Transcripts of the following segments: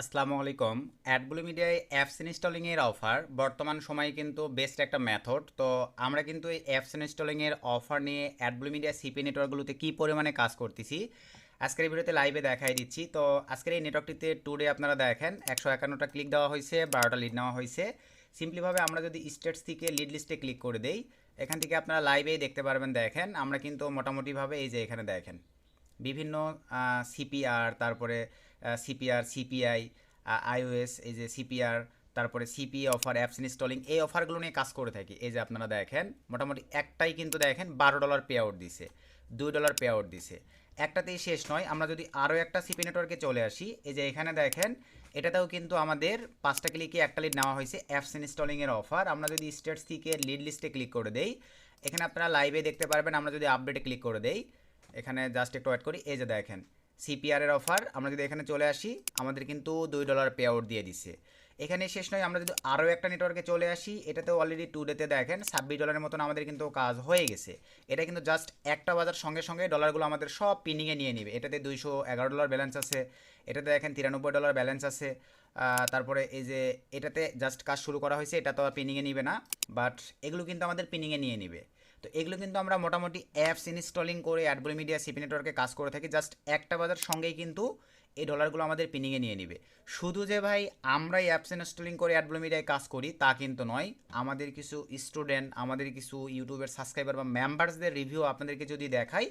আসসালামু আলাইকুম। অ্যাডব্লু মিডিয়ায় অ্যাপস ইনস্টলিংয়ের অফার বর্তমান সময়ে কিন্তু বেস্ট একটা মেথড। তো আমরা কিন্তু এই অ্যাপস ইনস্টলিংয়ের অফার নিয়ে অ্যাডব্লু মিডিয়া সিপি নেটওয়ার্কগুলোতে কী পরিমাণে কাজ করতেছি আজকের এই ভিডিওতে লাইভে দেখাই দিচ্ছি। তো আজকের এই নেটওয়ার্কটিতে টুডে আপনারা দেখেন 151টা ক্লিক দেওয়া হয়েছে, 12টা লিড নেওয়া হয়েছে। সিম্পলিভাবে আমরা যদি স্টেটস থেকে লিড লিস্টে ক্লিক করে দেই, এখান থেকে আপনারা লাইভেই দেখতে পারবেন। দেখেন আমরা কিন্তু মোটামুটিভাবে এই যে এখানে দেখেন বিভিন্ন সিপিআর, তারপরে সিপিআর, সিপিআই, আইওএস, এই যে সিপিআর, তারপরে সিপি অফার, অ্যাপস ইনস্টলিং, এই অফারগুলো নিয়ে কাজ করে থাকি। এই যে আপনারা দেখেন মোটামুটি একটাই কিন্তু দেখেন $12 পে আউট দিছে, $2 পে আউট দিছে। একটাতেই শেষ নয়, আমরা যদি আরও একটা সিপি নেটওয়ার্কে চলে আসি, এই যে এখানে দেখেন এটাতেও কিন্তু আমাদের 5টা ক্লিকে একটা লিড নেওয়া হয়েছে অ্যাপস ইনস্টলিংয়ের অফার। আমরা যদি স্টেটস থেকে লিড লিস্টে ক্লিক করে দেই, এখানে আপনারা লাইভে দেখতে পারবেন। আমরা যদি আপডেটে ক্লিক করে দেই, এখানে জাস্ট একটু ওয়েট করি, এই যে দেখেন সিপিআর এর অফার। আমরা যদি এখানে চলে আসি, আমাদের কিন্তু $2 পে আউট দিয়ে দিচ্ছে। এখানে শেষ নয়, আমরা যদি আরও একটা নেটওয়ার্কে চলে আসি, এটাতেও অলরেডি টুডেতে দেখেন $26 মতন আমাদের কিন্তু কাজ হয়ে গেছে। এটা কিন্তু জাস্ট একটা বাজার সঙ্গে সঙ্গে ডলারগুলো আমাদের সব পিনিংয়ে নিয়ে নিবে। এটাতে $211 ব্যালেন্স আছে, এটাতে দেখেন $93 ব্যালেন্স আছে। তারপরে এই যে এটাতে জাস্ট কাজ শুরু করা হয়েছে, এটা তো আর পিনিংয়ে নিবে না, বাট এগুলো কিন্তু আমাদের পিনিংয়ে নিয়ে নিবে। তো এগুলো কিন্তু আমরা মোটামুটি অ্যাপস ইনস্টলিং করে অ্যাডব্লু মিডিয়া সিপি নেটওয়ার্কে কাজ করে থাকি। জাস্ট একটা বাজার সঙ্গেই কিন্তু এই ডলারগুলো আমাদের পিনিংয়ে নিয়ে নিবে। শুধু যে ভাই আমরাই অ্যাপস ইনস্টলিং করে অ্যাডব্লু মিডিয়ায় কাজ করি তা কিন্তু নয়। আমাদের কিছু স্টুডেন্ট, আমাদের কিছু ইউটিউবের সাবস্ক্রাইবার বা মেম্বার্সদের রিভিউ আপনাদেরকে যদি দেখাই,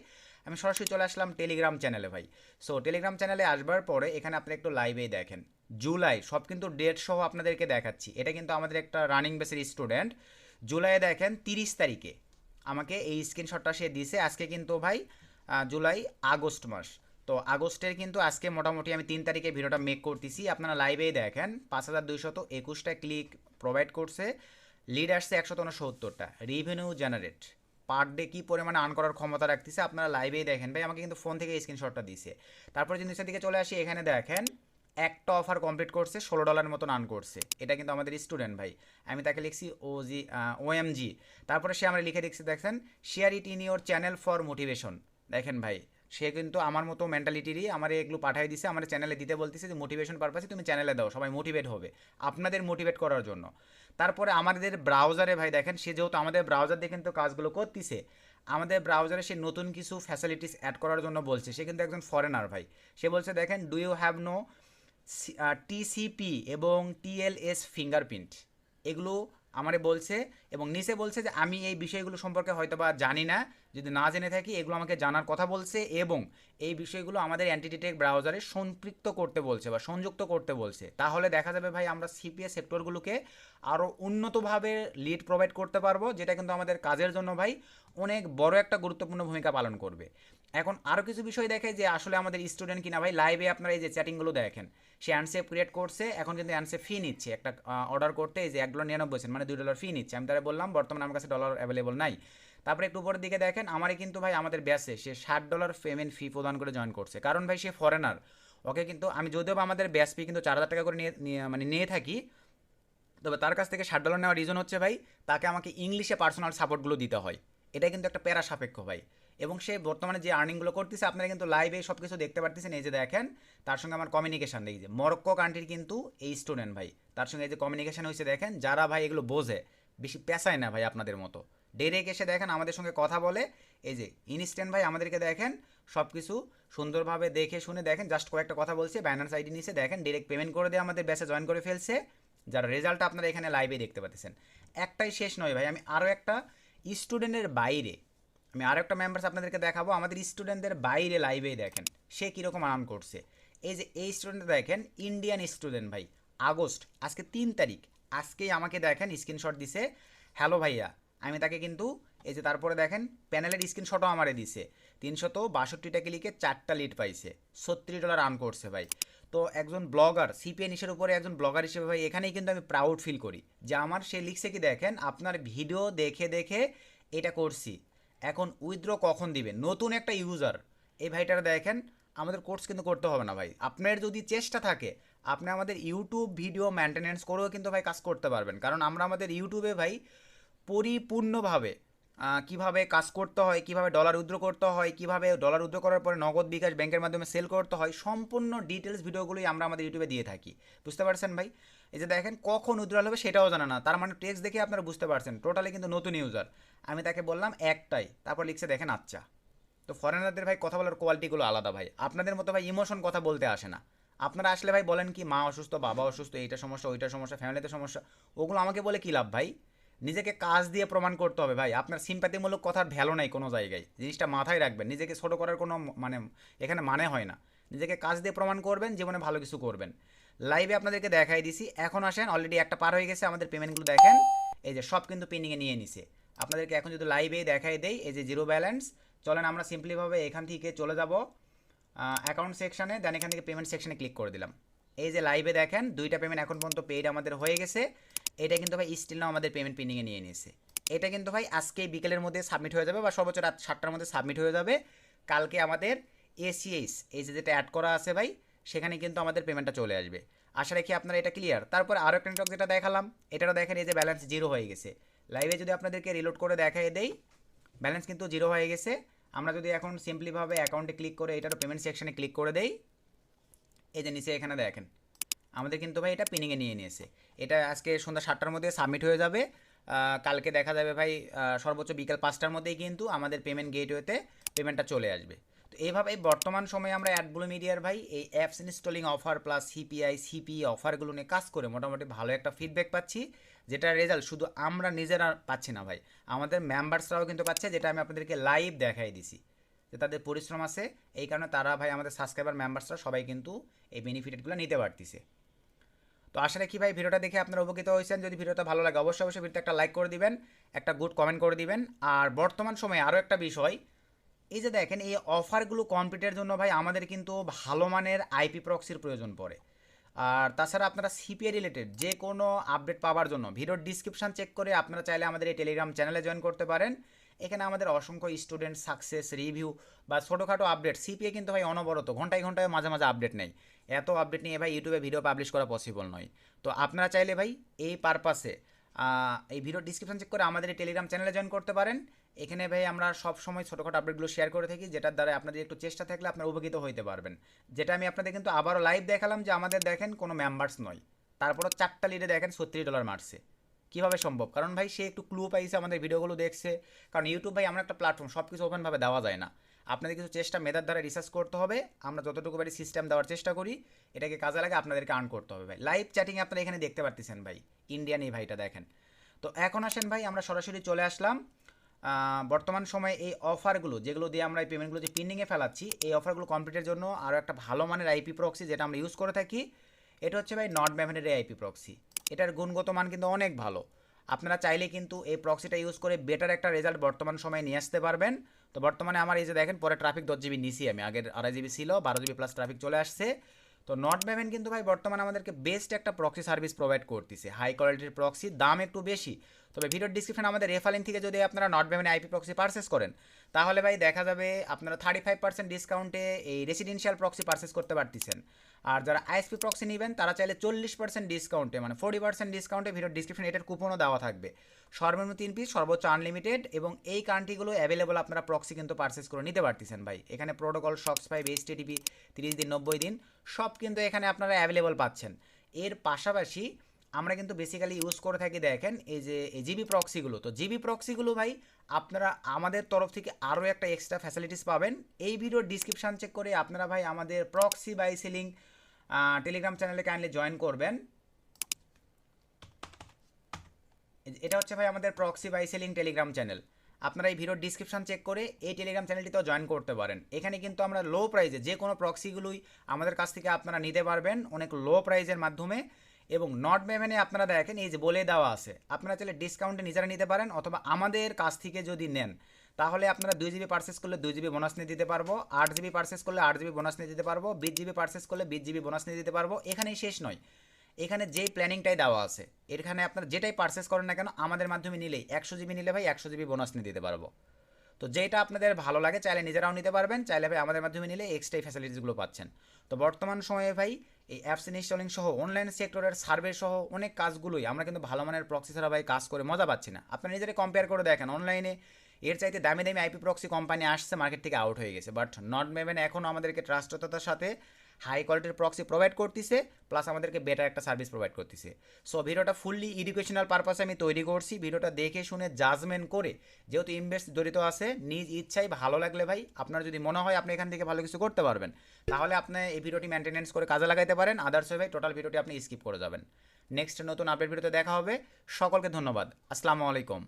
আমি সরাসরি চলে আসলাম টেলিগ্রাম চ্যানেলে ভাই। সো টেলিগ্রাম চ্যানেলে আসবার পরে এখানে আপনি একটু লাইভেই দেখেন জুলাই সব কিন্তু ডেট সহ আপনাদেরকে দেখাচ্ছি। এটা কিন্তু আমাদের একটা রানিং বেসের স্টুডেন্ট। জুলাইয়ে দেখেন 30 তারিখে আমাকে এই স্ক্রিনশটটা সে দিছে। আজকে কিন্তু ভাই জুলাই, আগস্ট মাস। তো আগস্টের কিন্তু আজকে মোটামুটি আমি 3 তারিখে ভিডিওটা মেক করতেছি। আপনারা লাইভেই দেখেন 5221টা ক্লিক প্রোভাইড করছে, লিড আসছে 169টা, রিভিনিউ জেনারেট পার ডে কী পরিমাণে আর্ন করার ক্ষমতা রাখতেছে আপনারা লাইভেই দেখেন ভাই। আমাকে কিন্তু ফোন থেকে স্ক্রিনশটটা দিছে। তারপরে যদি নিচের দিকে চলে আসি, এখানে দেখেন একটা অফার কমপ্লিট করছে, $16 মতন আর্ন করছে। এটা কিন্তু আমাদের স্টুডেন্ট ভাই। আমি তাকে লিখছি ওএমজি। তারপরে সে আমরা লিখে দেখছি, দেখছেন share it in your channel for motivation. দেখেন ভাই, সে কিন্তু আমার মতো মেন্টালিটিরই আমার এগুলো পাঠিয়ে দিছে, আমার চ্যানেলে দিতে বলতেছে যে মোটিভেশন পারপাসে তুমি চ্যানেলে দাও, সবাই মোটিভেট হবে আপনাদের মোটিভেট করার জন্য। তারপরে আমাদের ব্রাউজারে ভাই দেখেন, সে যেহেতু আমাদের ব্রাউজার দিয়ে কিন্তু কাজগুলো করতেছে, আমাদের ব্রাউজারে সে নতুন কিছু ফ্যাসিলিটিস অ্যাড করার জন্য বলছে। সে কিন্তু একজন ফরেনার ভাই। সে বলছে দেখেন, do you have no TCP এবং টিএলএস ফিঙ্গারপ্রিন্ট, এগুলো আমারে বলছে। এবং নিচে বলছে যে আমি এই বিষয়গুলো সম্পর্কে হয়তো বা জানি না, যদি না জেনে থাকি এগুলো আমাকে জানার কথা বলছে, এবং এই বিষয়গুলো আমাদের অ্যান্টিটেক ব্রাউজারে সম্পৃক্ত করতে বলছে বা সংযুক্ত করতে বলছে। তাহলে দেখা যাবে ভাই আমরা সিপিএস সেক্টরগুলোকে আরও উন্নতভাবে লিড প্রোভাইড করতে পারবো, যেটা কিন্তু আমাদের কাজের জন্য ভাই অনেক বড় একটা গুরুত্বপূর্ণ ভূমিকা পালন করবে। এখন আরও কিছু বিষয় দেখে যে আসলে আমাদের স্টুডেন্ট কিনা ভাই। লাইভে আপনারা এই যে চ্যাটিংগুলো দেখেন, সে অ্যানসেপ ক্রিয়েট করছে, এখন কিন্তু অ্যানসেপ ফি নিচ্ছে একটা অর্ডার করতে। এই যে $1.99 মানে $2 ফি নিচ্ছে। আমি তারা বললাম বর্তমানে আমার কাছে ডলার অ্যাভেলেবল নাই। তারপরে একটু উপরের দিকে দেখেন, আমারই কিন্তু ভাই আমাদের ব্যাসে সে $60 পেমেন্ট ফি প্রদান করে জয়েন করছে, কারণ ভাই সে ফরেনার। ওকে কিন্তু আমি যদিও বা আমাদের ব্যাস ফি কিন্তু 4,000 টাকা করে মানে নিয়ে থাকি, তবে তার কাছ থেকে $60 নেওয়ার রিজন হচ্ছে ভাই তাকে আমাকে ইংলিশে পার্সোনাল সাপোর্টগুলো দিতে হয়। এটা কিন্তু একটা প্যারা সাপেক্ষ ভাই। এবং সে বর্তমানে যে আর্নিংগুলো করতেছে আপনারা কিন্তু লাইভে সব কিছু দেখতে পারতেছেন। এই যে দেখেন তার সঙ্গে আমার কমিউনিকেশান, এই যে মরক্কো কান্ট্রির কিন্তু এই স্টুডেন্ট ভাই, তার সঙ্গে এই যে কমিউনিকেশান হয়েছে। দেখেন যারা ভাই এগুলো বোঝে, বেশি পেশায় না ভাই আপনাদের মতো, ডেরেক এসে দেখেন আমাদের সঙ্গে কথা বলে। এই যে ইনস্ট্যান্ট ভাই আমাদেরকে দেখেন সব কিছু সুন্দরভাবে দেখে শুনে দেখেন, জাস্ট কয়েকটা কথা বলছে, ব্যানার্স আইডি নিচে দেখেন ডিরেক্ট পেমেন্ট করে দিয়ে আমাদের ব্যাসে জয়েন করে ফেলছে, যার রেজাল্ট আপনারা এখানে লাইভে দেখতে পাচ্ছেন। একটাই শেষ নয় ভাই, আমি আরও একটা স্টুডেন্টের বাইরে, আমি আরও একটা মেম্বার্স আপনাদেরকে দেখাবো। আমাদের স্টুডেন্টদের বাইরে লাইভেই দেখেন সে কীরকম আর্ন করছে। এই যে এই স্টুডেন্ট দেখেন, ইন্ডিয়ান স্টুডেন্ট ভাই, আগস্ট, আজকে 3 তারিখ, আজকেই আমাকে দেখেন স্ক্রিনশট দিছে, হ্যালো ভাইয়া। আমি তাকে কিন্তু এই যে তারপরে দেখেন প্যানেলের স্ক্রিনশটও আমারে দিছে। 362টা ক্লিকে 4টা লিড পাইছে, $36 আর্ন করছে ভাই। তো একজন ব্লগার, সিপিএ নিশের উপরে একজন ব্লগার হিসেবে ভাই এখানেই কিন্তু আমি প্রাউড ফিল করি যে আমার, সে লিখছে কি দেখেন, আপনার ভিডিও দেখে দেখে এটা করছি, এখন উইথড্র কখন দিবেন, নতুন একটা ইউজার। এই ভাইটারা দেখেন, আমাদের কোর্স কিন্তু করতে হবে না ভাই, আপনার যদি চেষ্টা থাকে আপনি আমাদের ইউটিউব ভিডিও মেনটেনেন্স করেও কিন্তু ভাই কাজ করতে পারবেন। কারণ আমরা আমাদের ইউটিউবে ভাই পরিপূর্ণভাবে কিভাবে কাজ করতে হয়, কিভাবে ডলার উইথড্র করতে হয়, কিভাবে ডলার উইথড্র করার পরে নগদ বিকাশ ব্যাংকের মাধ্যমে সেল করতে হয়, সম্পূর্ণ ডিটেলস ভিডিওগুলোই আমরা আমাদের ইউটিউবে দিয়ে থাকি। বুঝতে পারছেন ভাই? এই যে দেখেন কখন উইথড্রল হবে সেটাও জানা না, তার মানে টেক্সট দেখে আপনারা বুঝতে পারছেন টোটালি কিন্তু নতুন ইউজার। আমি তাকে বললাম একটাই, তারপর লিখছে দেখেন আচ্ছা। তো ফরেনারদের ভাই কথা বলার কোয়ালিটিগুলো আলাদা ভাই, আপনাদের মতো ভাই ইমোশন কথা বলতে আসে না। আপনারা আসলে ভাই বলেন কি মা অসুস্থ, বাবা অসুস্থ, এইটা সমস্যা ওইটা সমস্যা, ফ্যামিলিতে সমস্যা, ওগুলো আমাকে বলে কী লাভ ভাই? নিজেকে কাজ দিয়ে প্রমাণ করতে হবে ভাই। আপনার সিম্প্যাথিমূলক কথার ভ্যালু নাই কোনো জায়গায়, জিনিসটা মাথায় রাখবেন। নিজেকে ছোটো করার কোনো মানে এখানে মানে হয় না। নিজেকে কাজ দিয়ে প্রমাণ করবেন, জীবনে ভালো কিছু করবেন। লাইভে আপনাদেরকে দেখাই দিছি, এখন আসেন অলরেডি একটা পার হয়ে গেছে, আমাদের পেমেন্টগুলো দেখেন এই যে সব কিন্তু পেন্ডিংয়ে নিয়ে নিছে। আপনাদেরকে এখন যদি লাইভেই দেখাই দেই, এই যে জিরো ব্যালেন্স, চলেন আমরা সিম্পলিভাবে এখান থেকে চলে যাব অ্যাকাউন্ট সেকশানে, দেন এখান থেকে পেমেন্ট সেকশানে ক্লিক করে দিলাম। এই যে লাইভে দেখেন দুইটা পেমেন্ট এখন পর্যন্ত পেইড আমাদের হয়ে গেছে। এটা কিন্তু ভাই স্টিল নাও আমাদের পেমেন্ট পেন্ডিংয়ে নিয়ে নিয়েছে। এটা কিন্তু ভাই আজকে বিকেলের মধ্যে সাবমিট হয়ে যাবে, বা সর্বোচ্চ রাত 7টার মধ্যে সাবমিট হয়ে যাবে। কালকে আমাদের এসিএস এই যে যেটা অ্যাড করা আছে ভাই, সেখানে কিন্তু আমাদের পেমেন্টটা চলে আসবে। আশা রাখি আপনারা এটা ক্লিয়ার। তারপর আরও একটা নেটওয়ার্ক যেটা দেখালাম, এটারও দেখেন এই যে ব্যালেন্স জিরো হয়ে গেছে। লাইভে যদি আপনাদেরকে রিলোড করে দেখাই দেই, ব্যালেন্স কিন্তু জিরো হয়ে গেছে। আমরা যদি এখন সিম্পলিভাবে অ্যাকাউন্টে ক্লিক করে এটারও পেমেন্ট সেকশনে ক্লিক করে দেই, এই যে নিচে এখানে দেখেন আমাদের কিন্তু ভাই এটা পেন্ডিংয়ে নিয়ে নিয়েছে। এটা আজকে সন্ধ্যা 7টার মধ্যে সাবমিট হয়ে যাবে। কালকে দেখা যাবে ভাই সর্বোচ্চ বিকেল 5টার মধ্যেই কিন্তু আমাদের পেমেন্ট গেটওয়েতে পেমেন্টটা চলে আসবে। তো এইভাবে বর্তমান সময়ে আমরা অ্যাডব্লু মিডিয়ার ভাই এই apps installing offer plus CPI CPE অফারগুলো নিয়ে কাজ করে মোটামুটি ভালো একটা ফিডব্যাক পাচ্ছি, যেটার রেজাল্ট শুধু আমরা নিজেরা পাচ্ছি না ভাই, আমাদের মেম্বার্সরাও কিন্তু পাচ্ছে, যেটা আমি আপনাদেরকে লাইভ দেখাই দিছি যে তাদের পরিশ্রম আছে। এই কারণে তারা ভাই আমাদের সাবস্ক্রাইবার মেম্বার্সরা সবাই কিন্তু এই বেনিফিটগুলো নিতে পারতেছে। তো আশা রাখি ভাই ভিডিওটা দেখে আপনারা উপকৃত হয়েছেন। যদি ভিডিওটা ভালো লাগে অবশ্যই অবশ্যই ভিডিওতে একটা লাইক করে দিবেন, একটা গুড কমেন্ট করে দিবেন। আর বর্তমান সময়ে আরও একটা বিষয়, এই যে দেখেন এই অফারগুলো কমপ্লিটের জন্য ভাই আমাদের কিন্তু ভালো মানের আইপি প্রক্সির প্রয়োজন পড়ে। আর তাছাড়া আপনারা সিপিআই রিলেটেড যে কোনো আপডেট পাওয়ার জন্য ভিডিওর ডিসক্রিপশান চেক করে আপনারা চাইলে আমাদের এই টেলিগ্রাম চ্যানেলে জয়েন করতে পারেন। এখানে আমাদের অসংখ্য স্টুডেন্ট সাকসেস রিভিউ বা ছোটোখাটো আপডেট, সিপিএ কিন্তু ভাই অনবরত ঘন্টায় ঘন্টায় মাঝে মাঝে আপডেট নেই। এত আপডেট নিয়ে ভাই ইউটিউবে ভিডিও পাবলিশ করা পসিবল নয়। তো আপনারা চাইলে ভাই এই পারপাসে এই ভিডিও ডিসক্রিপশন চেক করে আমাদের এই টেলিগ্রাম চ্যানেলে জয়েন করতে পারেন। এখানে ভাই আমরা সব সময় ছোটোখাটো আপডেটগুলো শেয়ার করে থাকি, যেটার দ্বারা আপনাদের একটু চেষ্টা থাকলে আপনারা উপকৃত হইতে পারবেন। যেটা আমি আপনাদের কিন্তু আবারও লাইভ দেখালাম যে আমাদের দেখেন কোনো মেম্বার্স নয়, তারপরও 4টা লিডে দেখেন $36 মারছে। কীভাবে সম্ভব? কারণ ভাই সে একটু ক্লু পাইছে, আমাদের ভিডিওগুলো দেখছে। কারণ ইউটিউব ভাই আমরা একটা প্ল্যাটফর্ম, সব কিছু ওপেনভাবে দেওয়া যায় না। আপনাদের কিছু চেষ্টা মেধার দ্বারা রিসার্চ করতে হবে। আমরা যতটুকু পারি সিস্টেম দেওয়ার চেষ্টা করি, এটাকে কাজে লাগে আপনাদেরকে আর্ন করতে হবে ভাই। লাইভ চ্যাটিং আপনারা এখানে দেখতে পারতেছেন ভাই, ইন্ডিয়ান এই ভাইটা দেখেন। তো এখন আসেন ভাই আমরা সরাসরি চলে আসলাম বর্তমান সময়ে এই অফারগুলো যেগুলো দিয়ে আমরা এই পেমেন্টগুলো যে পেন্ডিংয়ে ফেলাচ্ছি, এই অফারগুলো কমপ্লিটের জন্য আরও একটা ভালো মানের আইপি প্রক্সি যেটা আমরা ইউজ করে থাকি, এটা হচ্ছে ভাই নট ম্যাভেনের এই আইপি প্রক্সি। এটার গুণগত মান কিন্তু অনেক ভালো। আপনারা চাইলে কিন্তু এই প্রক্সিটা ইউজ করে বেটার একটা রেজাল্ট বর্তমান সময়ে নিয়ে আসতে পারবেন। তো বর্তমানে আমার এই যে দেখেন পরে ট্রাফিক 10 GB নিছি আমি, আগের 2.5 GB ছিল, 12 GB প্লাস ট্রাফিক চলে আসছে। তো নট ম্যাভেন কিন্তু ভাই বর্তমানে আমাদেরকে বেস্ট একটা প্রক্সি সার্ভিস প্রোভাইড করতেছে, হাই কোয়ালিটির প্রক্সি, দাম একটু বেশি। তবে ভিডিওর ডিসক্রিপশন আমাদের রেফারেন্স থেকে যদি আপনারা not Maven IP proxy purchase করেন, তাহলে ভাই দেখা যাবে আপনারা 35% ডিসকাউন্টে এই রেসিডেন্সিয়াল প্রক্সি পারচেস করতে পারতেছেন। আর যারা আইএসপি প্রক্সি নেবেন তারা চাইলে 40% ডিসকাউন্টে, মানে 40% ডিসকাউন্টে, ভিডিওর ডিসক্রিপশন এটার কুপনও দেওয়া থাকবে। সর্বনিম্ন 3 পিস, সর্বোচ্চ আনলিমিটেড, এবং এই কান্ট্রিগুলো অ্যাভেলেবল আপনারা প্রক্সি কিন্তু পারচেস করে নিতে পারতেছেন ভাই। এখানে প্রোটোকল, শক্স 5, এইচটিটিপি 30 দিন 90 দিন সব কিন্তু এখানে আপনারা অ্যাভেলেবল পাচ্ছেন। এর পাশাপাশি আমরা কিন্তু বেসিক্যালি ইউজ করে থাকি দেখেন এই যে জিবি প্রক্সিগুলো। তো জিবি প্রক্সিগুলো ভাই আপনারা আমাদের তরফ থেকে আরও একটা এক্সট্রা ফ্যাসিলিটিস পাবেন। এই ভিডিওর ডিসক্রিপশান চেক করে আপনারা ভাই আমাদের প্রক্সি বাই সেলিং টেলিগ্রাম চ্যানেলে কাইন্ডলি জয়েন করবেন। এটা হচ্ছে ভাই আমাদের proxy buy selling Telegram channel. আপনারা এই ভিডিওর ডিসক্রিপশন চেক করে এই টেলিগ্রাম চ্যানেলটিতেও জয়েন করতে পারেন। এখানে কিন্তু আমরা লো প্রাইজে যে কোনো প্রক্সিগুলোই আমাদের কাছ থেকে আপনারা নিতে পারবেন অনেক লো প্রাইজের মাধ্যমে। এবং নট ম্যাভেনে আপনারা দেখেন এই যে বলে দেওয়া আছে, আপনারা চাইলে ডিসকাউন্টে নিজেরা নিতে পারেন, অথবা আমাদের কাছ থেকে যদি নেন তাহলে আপনারা 2 GB পারচেস করলে 2 GB বোনাস নিয়ে দিতে পারবো, 8 GB পারচেস করলে 8 GB বোনাস নিয়ে দিতে পারবো, 20 GB পারচেস করলে 20 GB বোনাস নিয়ে দিতে পারবো। এখানেই শেষ নয়, এখানে যেই প্ল্যানিংটাই দেওয়া আছে এখানে আপনারা যেটাই পারচেস করেন না কেন আমাদের মাধ্যমে নিলেই 100 GB নিলে ভাই 100 GB বোনাস নিয়ে দিতে পারবো। তো যেটা আপনাদের ভালো লাগে চাইলে নিজেরাও নিতে পারবেন, চাইলে ভাই আমাদের মাধ্যমে নিলে এক্সট্রা ফ্যাসিলিটিসগুলো পাচ্ছেন। তো বর্তমান সময়ে ভাই এই অ্যাপস ইনস্টলিং সহ অনলাইন সেক্টরের সার্ভে সহ অনেক কাজগুলোই আমরা কিন্তু ভালো মানের প্রক্সি ছাড়া ভাই কাজ করে মজা পাচ্ছি না। আপনারা নিজেরা কম্পেয়ার করে দেখেন অনলাইনে এর চাইতে দামি দামি আইপি প্রক্সি কোম্পানি আসছে, মার্কেট থেকে আউট হয়ে গেছে, বাট নট মেভেন এখনও আমাদেরকে ট্রাস্টতার সাথে হাই কোয়ালিটির প্রক্সি প্রোভাইড করতেছে, প্লাস আমাদেরকে বেটার একটা সার্ভিস প্রোভাইড করতেছে। সো ভিডিওটা ফুললি এডুকেশনাল পারপাসে আমি তৈরি করছি। ভিডিওটা দেখে শুনে জাজমেন্ট করে, যেহেতু ইনভেস্ট জড়িত আছে, নিজ ইচ্ছাই ভালো লাগলে ভাই, আপনার যদি মনে হয় আপনি এখান থেকে ভালো কিছু করতে পারবেন, তাহলে আপনি এই ভিডিওটি মেনটেনেন্স করে কাজে লাগাইতে পারেন। আদার্স ভাই টোটাল ভিডিওটি আপনি স্কিপ করে যাবেন। নেক্সট নতুন আপডেট ভিডিওতে দেখা হবে। সকলকে ধন্যবাদ। আসসালামু আলাইকুম।